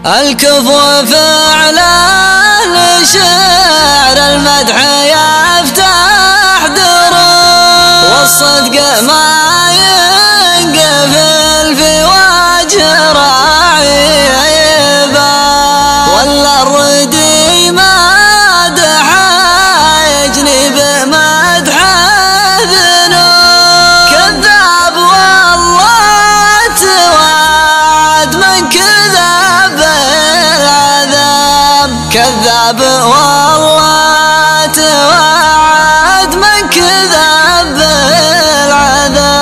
الكفو فعلا لشعر المدح يفتح دروب، والصدق ما ينقفل في وجه راعي عيبه، ولا الردي مدحه يجني بمدح ذنوب. كذاب والله توعد من كذب بالعذاب، كذاب والله توعد من كذب بالعذاب.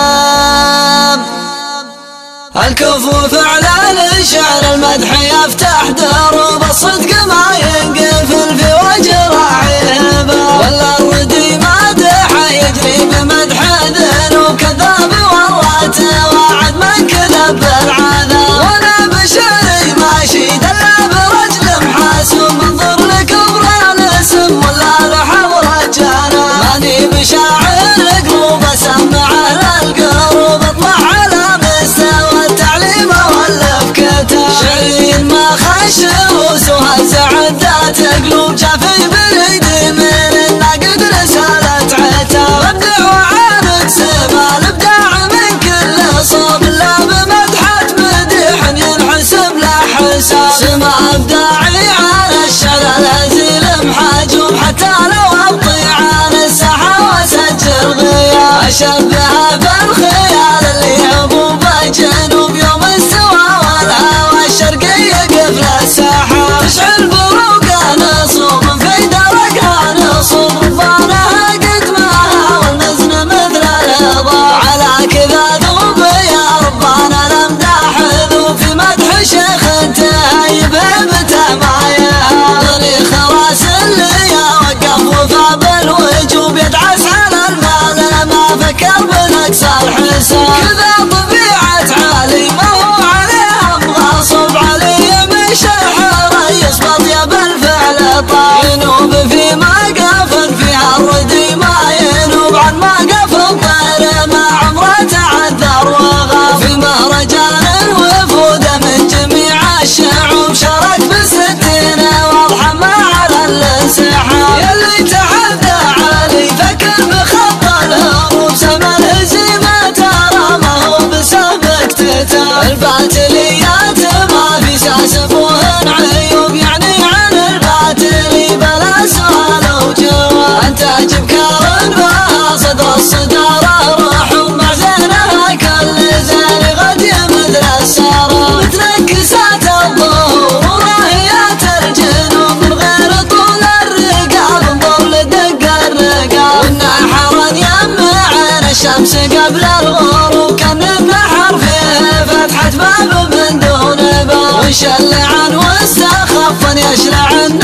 الكفو فعلا لشعر المدح يفتح دروب، الصدق ما ينقفل في وجه راعيبه، ولا الردي مدحه يجري بمدح ذنوب. كذاب والله توعد من كذب بالعذاب، وانا بشري ماشي دلع برجل محاسوب، انظر لكبر الاسم ولا لحضرة جناب. ماني بشاعر قلوب اسمع للقلوب، اطلع على مستوى التعليم والف كتاب. شعري ما خش وسهز عدات قلوب، جافي بالايدي من الناقد رسالة عتاب. ابدع وعانق سما الابداع من كل صوب، لا بمدحة مديح ينحسب له حساب. سما ابداعي على الشعر الهزيل محجوب، حتى لو ابطي عن الساحة واسجل غياب. اشبهها بالخيال اللي عبوب جنوب، يوم استوى والهوى الشرقي قفل الساحة. تشعل بروقها نصوب في درقها نصوب، رضانها قدمها والمزن مثل الهضاب. على كذا ذوب يا ربنا الامداح ذوب، في مدح شيخ تهيب هبته ما يهاب. لي خلاص اللي وقف وفى بالوجوب، يدعس على المال ما فكر بنقص الحساب. كذا طبيعة عالي ما هو عليها مغاصب، علي مش الحر يصبط يا بالفعل طاب. ينوب في مقف فيها الردي ما ينوب، عن مقف الطير ما عمره تعذر وغاب. في مهرجان الوفود من جميع الشعوب، شارك بالستينة واضحة ما على الانسحاب. يلي تحدى علي فكر بخط الهروب، سما الهزيمة ترى ما هو بسبب اكتتاب. الباتليات ما في ساسفوهن عيوب، يعني عن الباتلي بلا سؤال وجواب. انت بكار بها صدر الصدارة روح، مع زينها كل زين غدي مثل السارة. متنكسات الظهور وراهيات الجنوب، من غير طول الرقاب انظر لدق الرقاب. والنحر يمعن الشمس قبل الغروب، كان النحر فيه فتحة باب من دون باب. وشلعن واستخف يشلعن